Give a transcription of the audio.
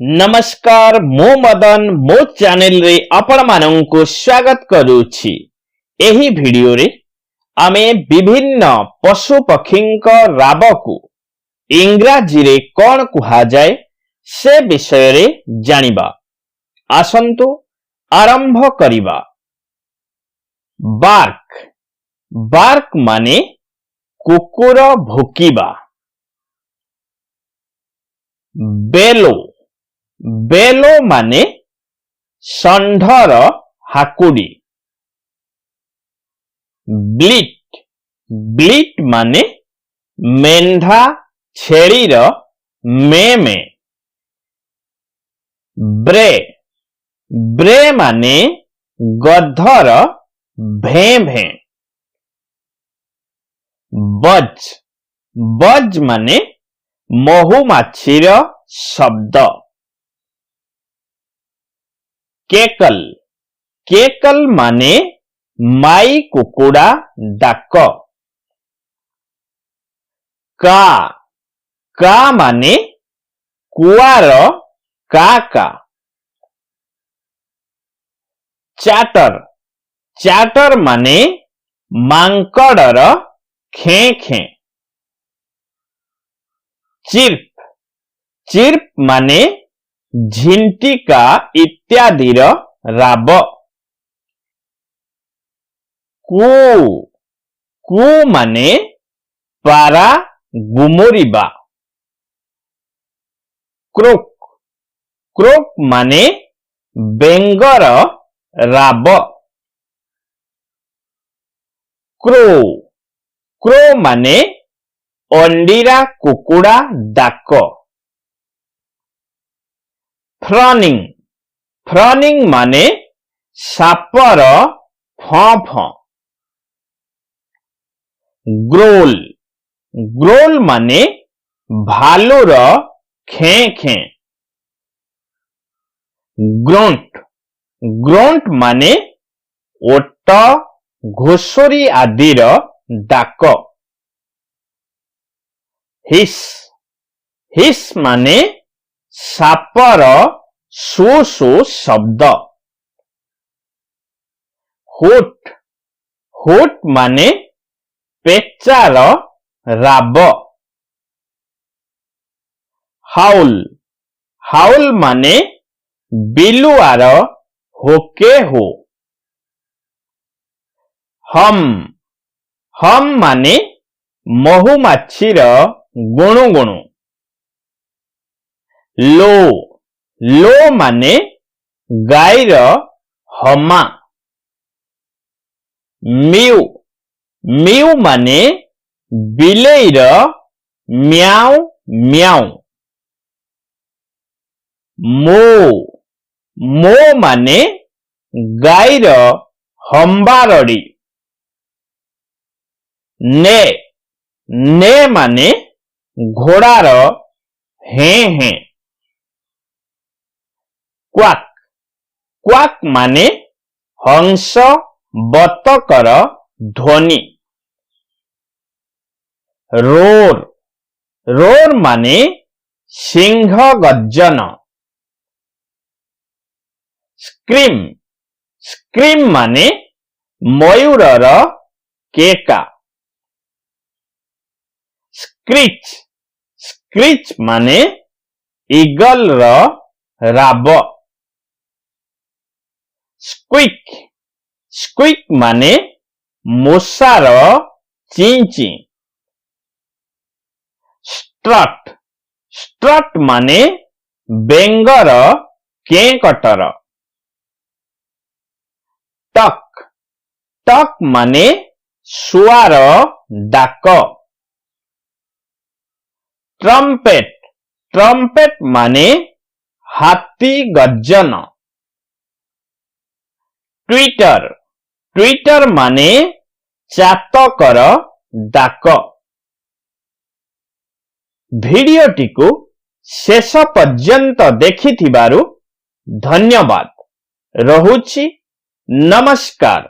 नमस्कार मो मदन मो चैनल रे आपण मानंको स्वागत करूछि। एही वीडियो रे आमे विभिन्न पशु पक्षींक राबकु इंग्राजी रे कोन कुहा जाय से विषय रे जानिबा। आसंतु आरंभ करिबा। बार्क बार्क माने कुकुर भुकिबा। बेलो बेलो माने षंढर हाकुड़ी। ब्लिट ब्लिट माने मेंढा छेड़ीर में में। ब्रे ब्रे माने गधर भें भें। बज बज माने महुमाछीर शब्द। केकल केकल माने माई कुकुड़ा डाक। का का माने कुआर काका। चाटर चाटर माने मांकड़र खें खें। चिर्प चिर्प माने झिंटिका इत्यादिर राब। कू कू माने पारा गुमोरिबा। क्रोक क्रोक माने बेंगर राब। क्रो क्रो माने अंडीरा कुकुड़ा डाक। फ्रॉनिंग फ्रॉनिंग माने सापर फं फं। ग्रोल ग्रोल माने भालुर खें खें। ग्रोंट ग्रोंट माने ओट घोसरी आदिर डाक। हिस हिस माने सापर सु सु शब्द। हुट हुट माने पेचार राब। हाउल हाउल माने बिलुआर होके हो। हम हम माने महुमाछीर गुणु गुणु। लो लो माने गाईर हमा। म्यू म्यू माने बिलेईर म्याऊ म्याऊ। मो मो माने गाईर हंबारड़ी। ने ने माने घोड़ार हें हें। क्वाक क्वाक माने हंस बतकर ध्वनि। रोर रोर माने सिंह गर्जन। स्क्रीम स्क्रीम माने मयूरर केका। स्क्रीच स्क्रीच माने ईगलर राब। स्क्विक स्क्विक माने मूसार चिंची। स्ट्रट स्ट्रट माने बेंगर केकटर। टक टक माने सुआर डाक। ट्रम्पेट ट्रम्पेट माने हाथी गर्जन। ट्विटर ट्विटर माने चातकर डाक। भिडियोटी को शेष पर्यंत देखिथिबारु धन्यवाद। रहुछि नमस्कार।